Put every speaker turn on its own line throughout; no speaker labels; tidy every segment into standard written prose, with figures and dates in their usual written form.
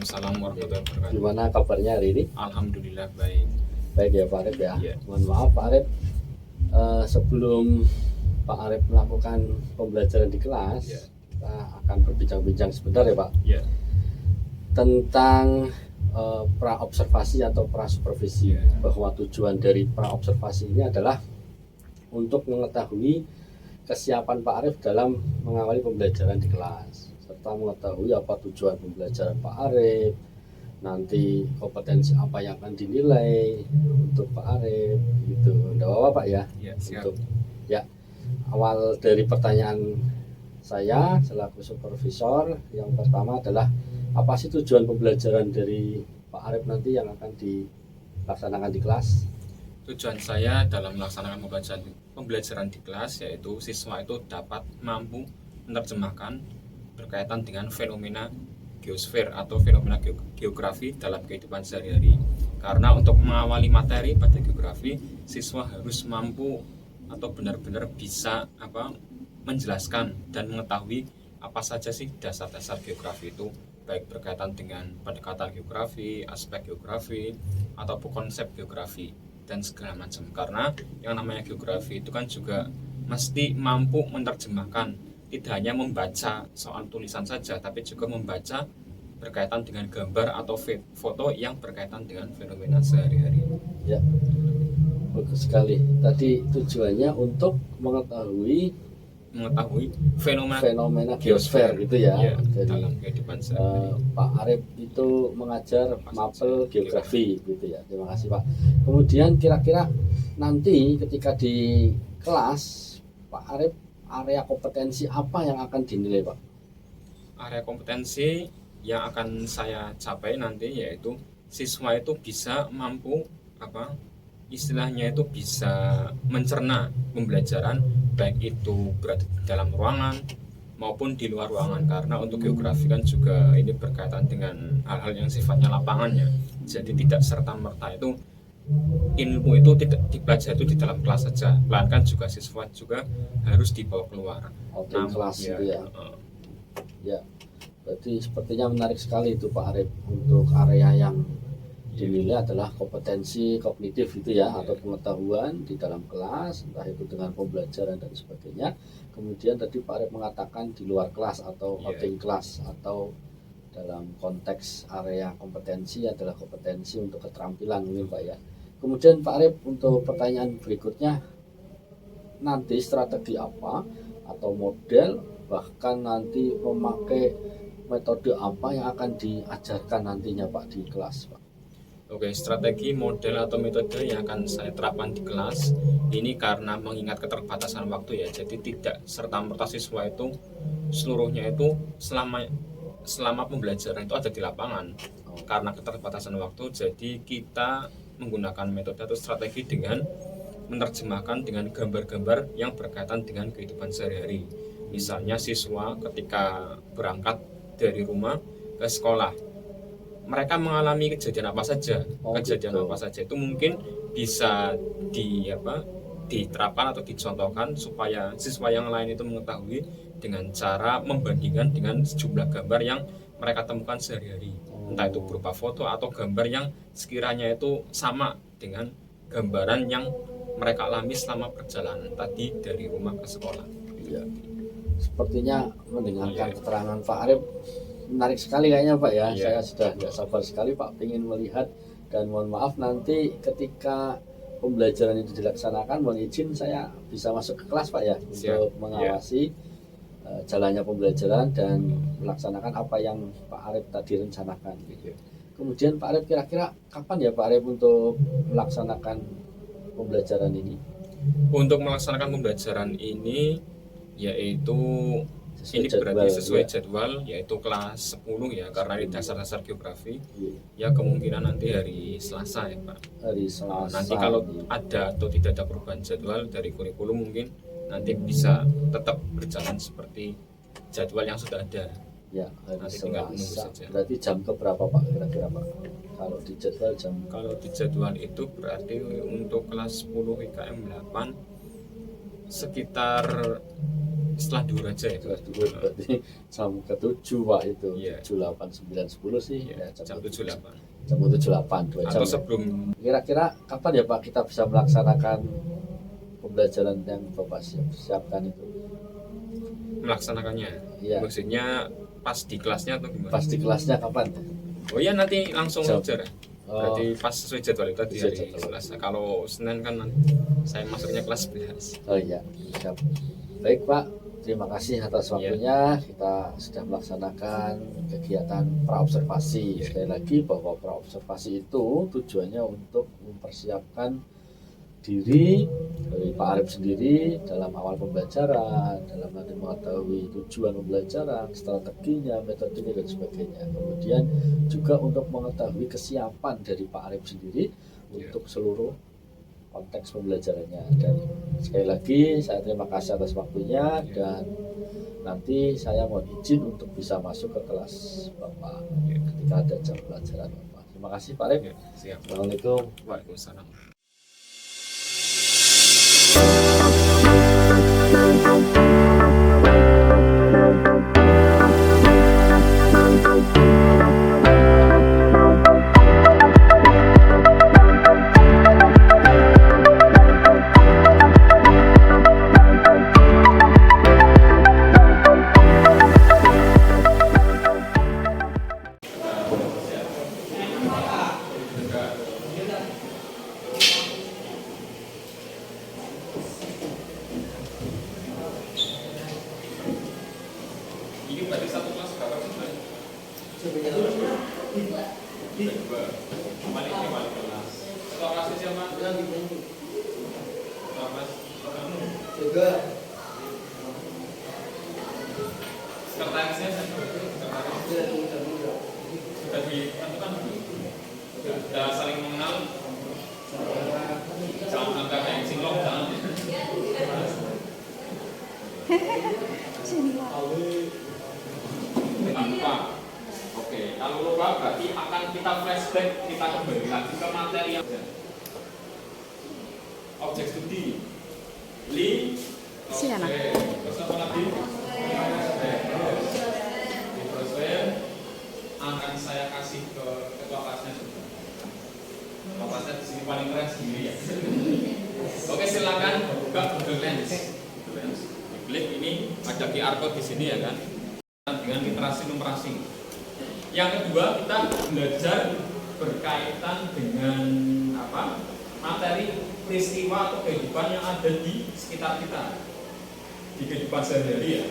Waalaikumsalam warahmatullahi wabarakatuh.
Gimana kabarnya hari ini?
Alhamdulillah baik.
Baik ya Pak Arif ya.
Iya.
Mohon maaf Pak Arif, sebelum Pak Arif melakukan pembelajaran di kelas,
Iya.
kita akan berbincang-bincang sebentar ya Pak
Ya,
tentang praobservasi atau prasupervisi.
Iya.
Bahwa tujuan dari praobservasi ini adalah untuk mengetahui kesiapan Pak Arif dalam mengawali pembelajaran di kelas, serta mengetahui apa tujuan pembelajaran Pak Arif, nanti kompetensi apa yang akan dinilai untuk Pak Arif gitu. Nggak apa-apa Pak ya?
ya siap.
Untuk ya, awal dari pertanyaan saya selaku supervisor, yang pertama adalah apa sih tujuan pembelajaran dari Pak Arif nanti yang akan dilaksanakan di kelas?
Tujuan saya dalam melaksanakan pembelajaran di kelas yaitu siswa itu dapat mampu menerjemahkan berkaitan dengan fenomena geosfer atau fenomena geografi dalam kehidupan sehari-hari. Karena untuk mengawali materi pada geografi, siswa harus mampu atau benar-benar bisa menjelaskan dan mengetahui apa saja sih dasar-dasar geografi itu, baik berkaitan dengan pendekatan geografi, aspek geografi, ataupun konsep geografi dan segala macam. Karena yang namanya geografi itu kan juga mesti mampu menerjemahkan, tidak hanya membaca soal tulisan saja, tapi juga membaca berkaitan dengan gambar atau foto yang berkaitan dengan fenomena sehari-hari.
Ya, bagus sekali. Tadi tujuannya untuk mengetahui fenomena geosfer gitu ya.
Ya,
Jadi
dalam kehidupan sehari-hari.
Pak Arif itu mengajar mapel geografi gitu ya. Terima kasih Pak. Kemudian kira-kira nanti ketika di kelas Pak Arif, area kompetensi apa yang akan dinilai Pak?
Area kompetensi yang akan saya capai nanti yaitu siswa itu bisa mampu istilahnya itu bisa mencerna pembelajaran, baik itu berada di dalam ruangan maupun di luar ruangan. Karena untuk geografi kan juga ini berkaitan dengan hal-hal yang sifatnya lapangannya, jadi tidak serta-merta itu ilmu itu tidak dipelajari itu di dalam kelas saja, melainkan juga siswa juga harus dibawa keluar.
Outing kelas gitu ya. Ya, berarti sepertinya menarik sekali itu Pak Arif. Untuk area yang dinilai adalah kompetensi kognitif itu ya, atau pengetahuan di dalam kelas, entah itu dengan pembelajaran dan sebagainya. Kemudian tadi Pak Arif mengatakan di luar kelas atau outing kelas, atau dalam konteks area kompetensi adalah kompetensi untuk keterampilan ini Pak ya. Kemudian Pak Arif, untuk pertanyaan berikutnya, nanti strategi apa atau model, bahkan nanti memakai metode apa yang akan diajarkan nantinya Pak di kelas Pak?
Oke, strategi, model atau metode yang akan saya terapkan di kelas ini karena mengingat keterbatasan waktu ya, jadi tidak serta-merta siswa itu seluruhnya itu selama pembelajaran itu ada di lapangan. Karena keterbatasan waktu, jadi kita menggunakan metode atau strategi dengan menerjemahkan dengan gambar-gambar yang berkaitan dengan kehidupan sehari-hari. Misalnya siswa ketika berangkat dari rumah ke sekolah, mereka mengalami kejadian apa saja, apa saja itu mungkin bisa diterapkan atau dicontohkan supaya siswa yang lain itu mengetahui dengan cara membandingkan dengan sejumlah gambar yang mereka temukan sehari-hari, entah itu berupa foto atau gambar yang sekiranya itu sama dengan gambaran yang mereka alami selama perjalanan tadi dari rumah ke sekolah.
Ya, sepertinya mendengarkan keterangan Pak Arif menarik sekali kayaknya Pak ya. Saya sudah tidak sabar sekali Pak ingin melihat, dan mohon maaf nanti ketika pembelajaran itu dilaksanakan, mohon izin saya bisa masuk ke kelas Pak ya.
Siap.
Untuk mengawasi jalannya pembelajaran dan melaksanakan apa yang Pak Arif tadi rencanakan gitu. Kemudian Pak Arif, kira-kira kapan ya Pak Arif untuk melaksanakan pembelajaran ini?
Untuk melaksanakan pembelajaran ini yaitu berarti sesuai jadwal, yaitu kelas 10 ya, karena ini dasar-dasar geografi. Ya, kemungkinan nanti hari Selasa ya Pak.
Hari Selasa.
Nanti kalau ada atau tidak ada perubahan jadwal dari kurikulum, mungkin nanti bisa tetap berjalan seperti jadwal yang sudah ada.
Ya, hari
nanti tinggal menunggu
Selasa.
saja.
Berarti jam keberapa Pak kira-kira Pak? Kalau di jadwal jam?
Kalau di jadwal itu berarti untuk kelas 10 IKM 8 sekitar setelah duhur aja itu.
Setelah dulu berarti jam ke-7 Pak itu.
Iya.
7, 8, 9, 10 sih.
Ya, jam 7.8
Jam 7, 8, 2 jam.
atau
Ya.
sebelum.
Kira-kira kapan ya Pak kita bisa melaksanakan pembelajaran yang Bapak siapkan itu?
Melaksanakannya.
Iya.
Maksudnya pas di kelasnya atau gimana?
Pas di kelasnya kapan?
Oh iya, nanti langsung
Jam.
aja.
Oh,
Berarti pas sesuai jadwal itu tadi
Sesuai
hari
jadwal.
Selasa. Kalau Senin kan saya masuknya kelas 11.
oh iya, siap. Baik Pak, terima kasih atas waktunya. Kita sudah melaksanakan kegiatan praobservasi.
Iya.
Sekali lagi bahwa praobservasi itu tujuannya untuk mempersiapkan diri dari Pak Arif sendiri dalam awal pembelajaran, dalam nanti mengetahui tujuan pembelajaran, strateginya, metodenya dan sebagainya. Kemudian juga untuk mengetahui kesiapan dari Pak Arif sendiri untuk seluruh konteks pembelajarannya. Dan sekali lagi saya terima kasih atas waktunya, dan nanti saya mohon izin untuk bisa masuk ke kelas Bapak ketika ada jam pelajaran Bapak. Terima kasih Pak Arif.
Ya, siap.
Assalamualaikum.
Waalaikumsalam. Ini berarti satu kelas berapa sih? Balik kelas. Ketua kelasnya siapa? Ketua kelas kamu. Sekretarisnya siapa? Sudah ditentukan belum? Sudah saling mengenal? Jangan sampai kayak singlok, jangan. Lupa. Oke, kalau lupa berarti akan kita flashback, kita kembali lagi ke materi yang objek studi. Oke. Terus apa lagi? Terus akan saya kasih ke ketua kelasnya juga. Ketua kelasnya di sini paling keren sendiri ya. Oke, silakan buka Google Lens. Klik ini ada QR code di sini ya kan, dengan literasi numerasi. Yang kedua, kita belajar berkaitan dengan apa? Materi peristiwa atau kehidupan yang ada di sekitar kita, di kehidupan sehari-hari ya.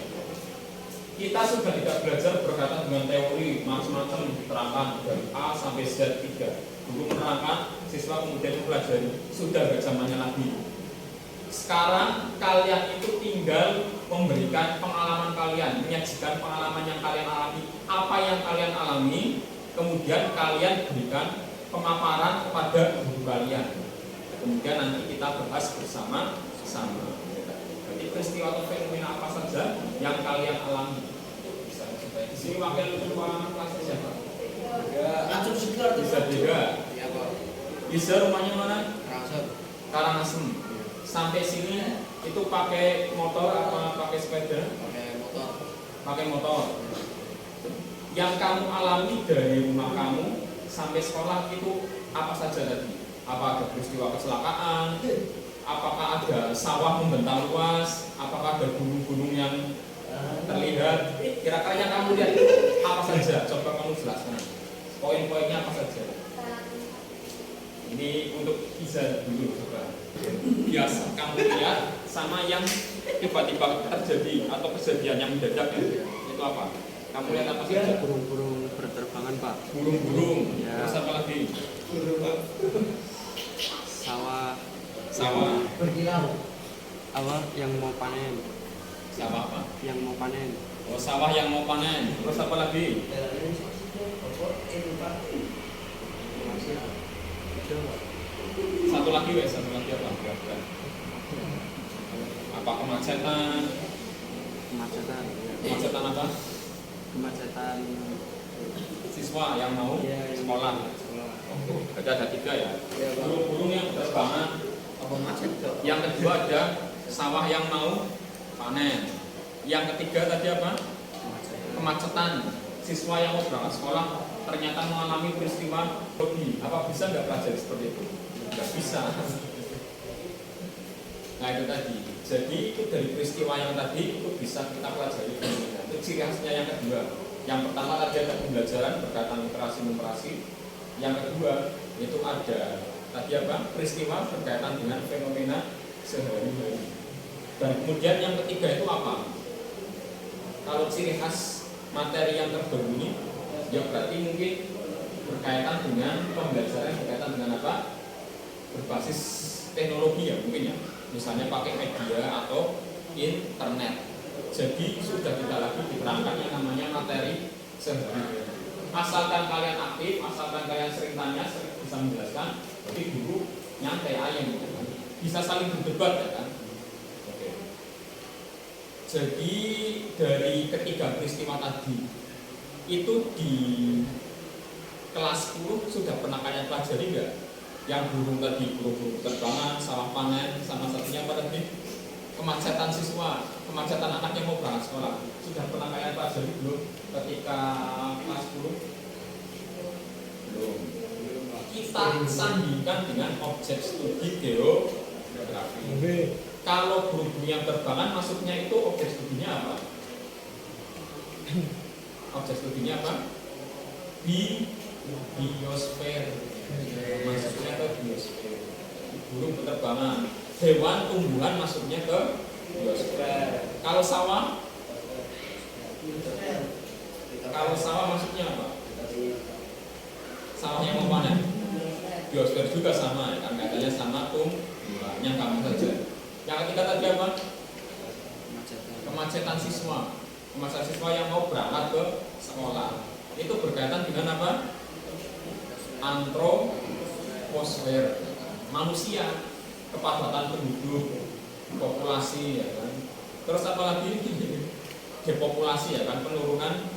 Kita sudah tidak belajar berkaitan dengan teori macam-macam diterangkan dari A sampai Z3. Dulu menerangkan, siswa kemudian mempelajari, sudah gak zamannya lagi. Sekarang kalian itu tinggal memberikan pengalaman kalian, menyajikan pengalaman yang kalian alami, apa yang kalian alami, kemudian kalian berikan pemaparan kepada guru kalian. Kemudian nanti kita bahas bersama-sama. Jadi peristiwa atau fenomena apa saja yang kalian alami. Bisa di sini wakil ketua kelasnya siapa?
Langsung sekitar
Bisa juga.
Iya Pak.
Bisa rumahnya mana?
Langsung.
Karangasem. Sampai sini itu pakai motor apa pakai sepeda?
Pakai motor.
Pakai motor. Yang kamu alami dari rumah kamu sampai sekolah itu apa saja tadi? Apa ada peristiwa kecelakaan? Apakah ada sawah membentang luas? Apakah ada gunung-gunung yang terlihat? Kira-kira yang kamu lihat itu apa saja? Coba kamu jelaskan. Poin-poinnya apa saja? Ini untuk Iza dulu coba. Biasa kamu lihat sama yang tiba-tiba terjadi atau kejadian yang mendadak ya, itu apa? Kamu lihat apa saja?
Burung-burung berterbangan Pak.
Burung-burung.
Ya.
Terus apa lagi?
Sawah.
Sawah.
Berkilau.
Apa yang mau panen?
Sawah apa?
Yang mau panen.
Oh, sawah yang mau panen. Terus apa lagi?
Masih ada Pak.
Satu lagi apa? Kira-kira. Apa kemacetan?
Kemacetan.
Kemacetan apa?
Kemacetan.
Siswa yang mau
Iya, yang
sekolah.
sekolah.
Oke, berarti ada 3 ya.
Iya, Pak.
Burung-burung yang berterbangan.
Apa macet Pak?
Yang kedua ada sawah yang mau panen. Yang ketiga tadi apa? Kemacetan. Siswa yang mau berangkat sekolah ternyata mengalami peristiwa hobi. Apa bisa nggak pelajari seperti itu? Nggak bisa. Nah itu tadi. Jadi itu dari peristiwa yang tadi itu bisa kita pelajari. Itu ciri khasnya yang kedua. Yang pertama tadi ada pembelajaran berkaitan literasi numerasi. Yang kedua itu ada tadi apa? Peristiwa berkaitan dengan fenomena sehari-hari. Dan kemudian yang ketiga itu apa? Kalau ciri khas materi yang terbaru ini, ya berarti mungkin berkaitan dengan pembelajaran berkaitan dengan apa? Berbasis teknologi ya mungkin ya. Misalnya pakai media atau internet. Jadi sudah tidak lagi diterangkan yang namanya materi sehari-hari. Asalkan kalian aktif, asalkan kalian sering tanya, sering bisa menjelaskan, tapi guru nyantai ayam gitu kan. Bisa saling berdebat ya kan. Oke. Jadi dari ketiga peristiwa tadi itu di kelas 10 sudah pernah kalian pelajari nggak? Yang burung tadi, burung terbangan, sawah panen, sama satunya apa tadi? Kemacetan siswa, kemacetan anak yang mau berangkat sekolah. Sudah pernah kalian pelajari belum ketika kelas 10? Belum. Kita sandingkan dengan objek studi geografi. Kalau burung yang terbangan maksudnya itu objek studinya apa? Objek studinya apa? Biosfer. Masuknya ke biosfer. Burung penerbangan. Hewan tumbuhan masuknya ke biosfer. Kalau sawah? Kalau sawah masuknya apa? Sawah yang mau panen? Biosfer juga sama, kan katanya sama tumbuhannya kamu saja. Yang ketiga tadi apa? Kemacetan siswa. Kemacetan siswa yang mau berangkat ke sekolah. Itu berkaitan dengan apa? Antroposfer, manusia, kepadatan penduduk, populasi ya kan. Terus apa lagi? Depopulasi ya kan, penurunan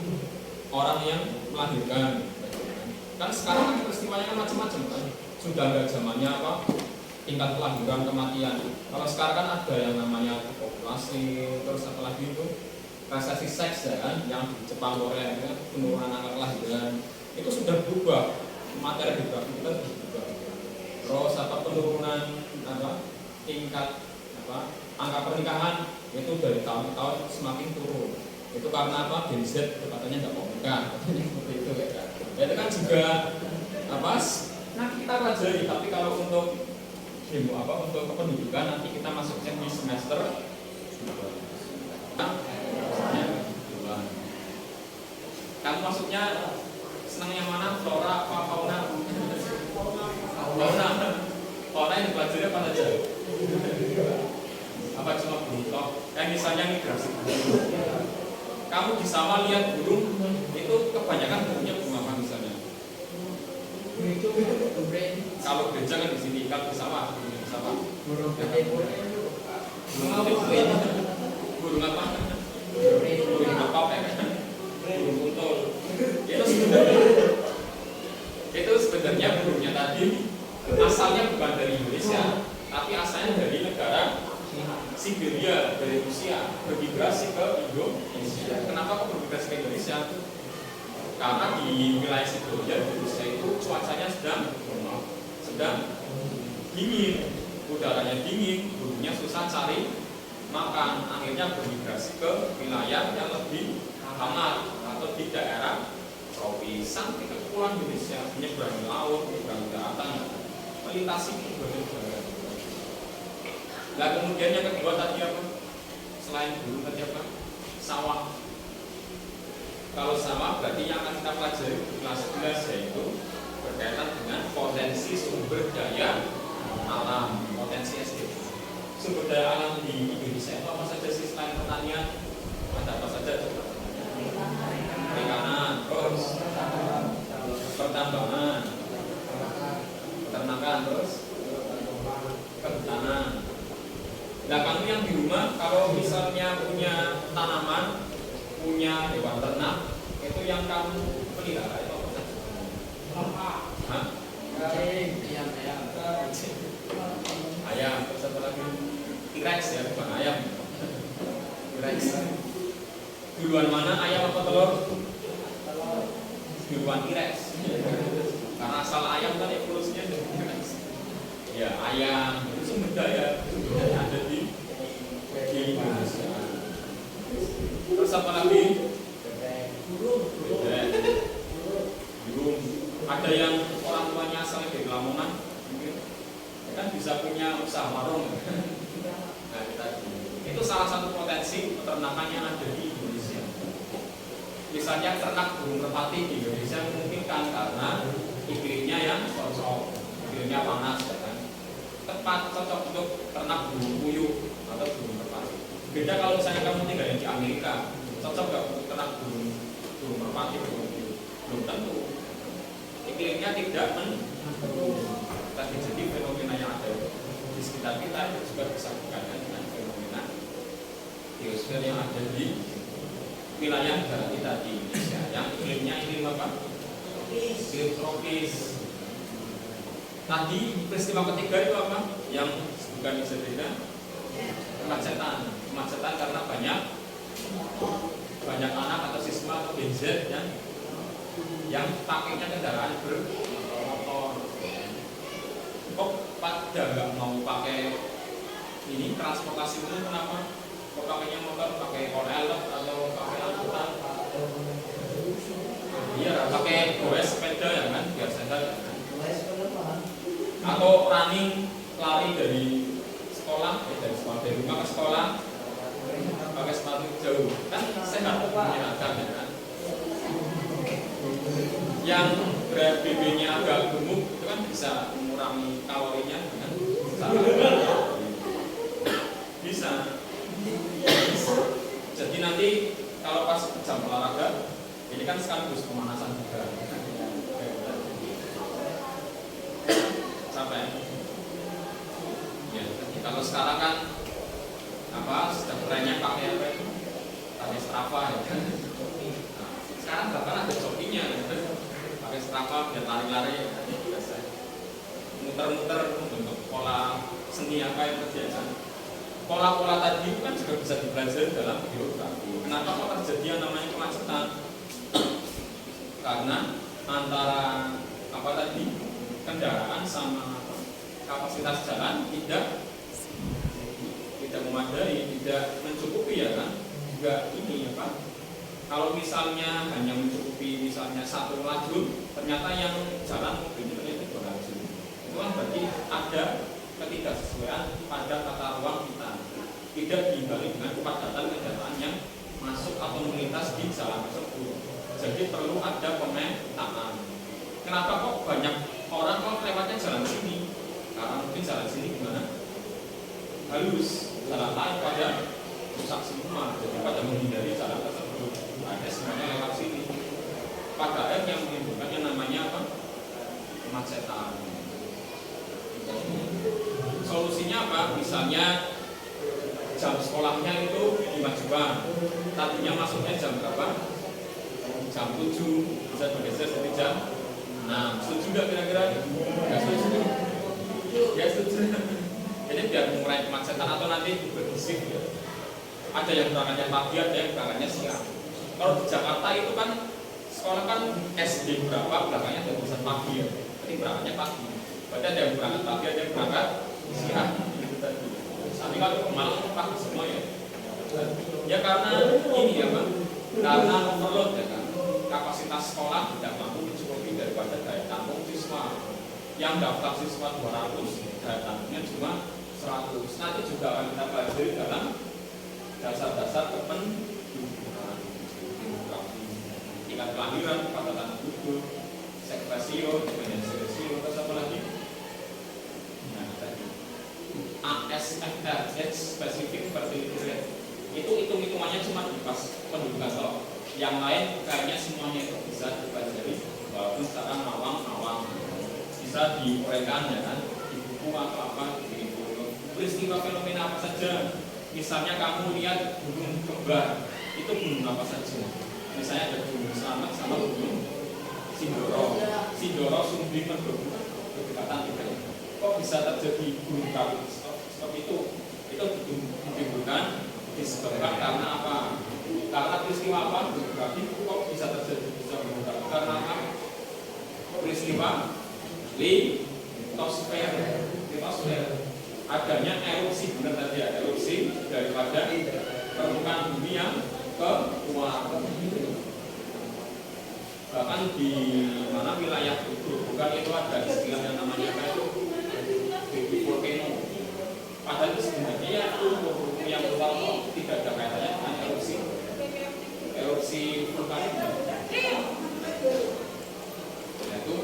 orang yang melahirkan. Kan sekarang kan peristiwanya kan macam-macam kan. Sudah ada zamannya apa? Tingkat kelahiran, kematian. Kalau sekarang kan ada yang namanya populasi, terus apa lagi itu? Resesi seks ya kan, yang di Jepang, Korea ya, penurunan angka kelahiran. Itu sudah berubah. Materi geografi kita sudah berubah. Terus apa penurunan apa? Tingkat apa? Angka pernikahan itu dari tahun ke tahun semakin turun. Itu karena apa? Gen Z katanya nggak mau nikah. Seperti itu ya kan. Ya, itu kan juga apa? Nah kita pelajari. Tapi kalau untuk untuk kependudukan nanti kita masuknya di semester kamu masuknya senang yang mana? Flora apa fauna? Fauna yang dipelajari apa saja? Apa cuma burung toh? Kayak misalnya migrasi burung. Kamu di sawah lihat burung itu kebanyakan burungnya burung apa misalnya? Kalau gereja kan di sini, kalau di sawah, burung apa? Burung apa ya kan? Burung kuntul. Itu sebenarnya burungnya tadi asalnya bukan dari Indonesia, tapi asalnya dari negara Siberia, dari Rusia, bermigrasi ke Indonesia. Kenapa kok bermigrasi ke Indonesia? Karena di wilayah Siberia di Rusia itu cuacanya sedang dingin, udaranya dingin, burungnya susah cari makan, akhirnya bermigrasi ke wilayah yang lebih hangat atau di daerah tropis sampai ke kepulauan Indonesia, menyeberangi laut, menyeberangi daratan, melintasi berbagai negara. Nah kemudian yang kedua tadi apa? Selain burung tadi apa? Sawah. Kalau sawah berarti yang akan kita pelajari di kelas 11 yaitu berkaitan dengan potensi sumber daya alam, potensi SDM. Sumber daya alam di Indonesia itu apa saja sih selain pertanian? Ada apa saja? Perikanan, terus pertambangan, peternakan, terus kehutanan. Nah kamu yang di rumah kalau misalnya punya tanaman, punya hewan ternak, itu yang kamu pelihara itu apa saja? Hah? Ayam, terus apa lagi? T-Rex ya, bukan ayam. T-Rex. Duluan mana, ayam apa telur? Duluan T-Rex. Karena asal ayam kan evolusinya dari T-Rex. Ya ayam itu sumber daya ada di Indonesia. Terus apa lagi? Bebek. Burung. Ada yang orang tuanya asalnya dari Lamongan, kan bisa punya usaha warung. Nah, itu salah satu potensi peternakan yang ada di Indonesia. Misalnya ternak burung merpati di Indonesia memungkinkan karena iklimnya yang cocok, iklimnya panas, ya kan? Tepat cocok untuk ternak burung puyuh atau burung merpati. Beda kalau misalnya kamu tinggal di Amerika, cocok nggak untuk ternak burung merpati, burung puyuh? Belum tentu. Iklimnya tidak tapi jadi fenomena yang ada di sekitar kita itu juga bisa dikaitkan dengan fenomena biosfer yang ada di wilayah negara kita di Indonesia yang iklimnya iklim apa? Iklim tropis. Tadi peristiwa ketiga itu apa? Yang bukan bisa tidak kemacetan karena banyak anak atau siswa atau Gen Z yang pakainya kendaraan bermotor. Kok pada nggak mau pakai ini transportasi umum, kenapa? Kok pakainya motor, pakai korel atau pakai angkutan? Iya, pakai goes sepeda ya kan, biar sehat ya kan? Atau running, lari dari sekolah, dari rumah ke sekolah pakai sepatu jauh, kan sehat, menyenangkan ya kan? Yang berat BB-nya agak gemuk itu kan bisa mengurangi kalorinya dengan cara bisa. Jadi nanti kalau pas jam olahraga ini kan sekaligus pemanasan juga. Sampai ya, kalau sekarang kan sedang trennya pakai apa itu? Pakai Strava ya kan. Nah, sekarang bahkan ada joggingnya pakai Strava biar lari-lari biasa. Muter-muter membentuk pola seni apa yang terjadi. Pola-pola tadi kan juga bisa dipelajari dalam geografi. Kenapa kok terjadi yang namanya kemacetan? Karena antara kendaraan sama kapasitas jalan tidak memadai, tidak mencukupi ya kan? Juga ini ya Pak. Kalau misalnya hanya mencukupi misalnya satu lajur, ternyata yang jalan mobilnya ternyata dua lajur. Itu kan berarti ada ketidaksesuaian pada tata ruang kita. Tidak diimbangi dengan kepadatan kendaraan yang masuk atau melintas di jalan tersebut. Jadi perlu ada pemetaan. Kenapa kok banyak orang kok lewatnya jalan sini? Karena mungkin jalan sini gimana? Halus, jalan lain pada rusak semua. Jadi pada menghindari jalan tersebut. Ada semuanya lewat sini. Pada akhirnya menimbulkan yang namanya apa? Kemacetan. Solusinya apa? Misalnya jam sekolahnya itu dimajukan. Tadinya masuknya jam berapa? Jam 7, bisa bergeser jadi jam 6. Setuju nggak kira-kira? Nggak setuju? Ya setuju. Jadi biar mengurangi kemacetan atau nanti berbisik ya. Ada yang berangkatnya pagi, ada yang berangkatnya siang. Kalau di Jakarta itu kan sekolah kan SD berapa, belakangnya ada tulisan pagi ya. Jadi berangkatnya pagi. Berarti ada yang berangkat pagi, ada yang berangkat siang. Gitu tadi. Tapi kalau malam pagi semua ya. Ya karena ini ya Pak. Karena overload ya kan. Kapasitas sekolah tidak mampu mencukupi daripada daya tampung siswa. Yang daftar siswa 200, daya tampungnya cuma 100. Nanti juga akan kita pelajari dalam dasar-dasar kependudukan, tingkat kelahiran, kepadatan penduduk, seks rasio, dependensi rasio, terus apa lagi? Nah, tadi ASFR, age specific fertility rate. Itu hitung-hitungannya cuma di pas pendudukan toh. Yang lain kayaknya semuanya itu bisa dipelajari walaupun secara awam bisa diuraikan ya kan di buku atau apa di peristiwa fenomena apa saja. Misalnya kamu lihat gunung kembar, itu gunung apa saja? Misalnya ada gunung Slamet sama gunung Sindoro, Sumbi, Merbabu, berdekatan juga. Kok bisa terjadi gunung kawi seperti itu? Itu ditimbulkan disebabkan karena apa? Karena peristiwa apa? Geografi kok bisa terjadi bisa berubah? Karena apa? Peristiwa litosfer. Adanya erupsi, benar tadi ya, erupsi daripada permukaan bumi yang keluar. Bahkan di mana wilayah bukan itu ada istilah yang namanya apa itu baby volcano. Padahal itu sebenarnya ya itu yang keluar tidak ada kaitannya dengan erupsi vulkanik. Yaitu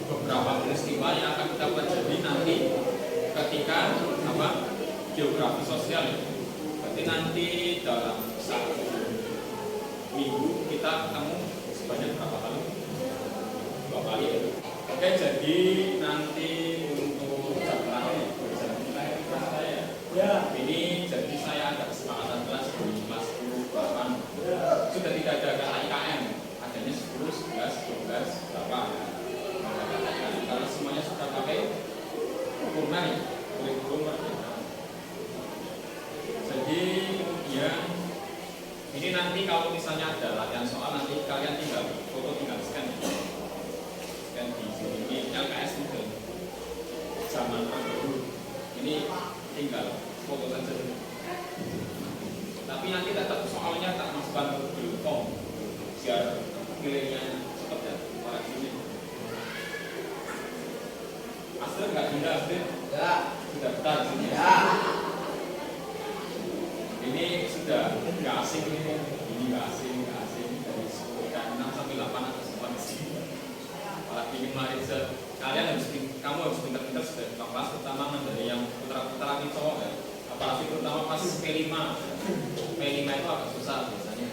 beberapa peristiwa yang akan kita pelajari nanti ketika apa geografi sosial ya. Berarti nanti dalam 1 minggu kita ketemu sebanyak berapa kali? 2 kali ya. Oke, jadi nanti untuk jam terakhir ya. Ini jadi saya ada kesepakatan kelas di kelas 10 bahkan sudah tidak ada kata IKM, adanya 10, 11, 12, berapa karena semuanya sudah pakai kurikulum merdeka. Jadi kemudian ini nanti kalau misalnya ada latihan soal nanti kalian tinggal foto, tinggal scan di sini. Ini LKS mungkin zaman dulu ini tinggal foto saja. Tapi nanti tetap soalnya tak masukkan ke Google Form biar nilainya cepat ya para sini. Asli nggak pindah asli?
Ya.
Sudah betah di sini.
Ya.
Ini sudah nggak asing ini nggak asing dari 6 sampai 8 atau 9 di sini. Apalagi kemarin kalian kamu harus pintar-pintar sudah kelas pertama dari yang putra-putra ini cowok ya. Apalagi terutama pas P5 itu agak susah biasanya.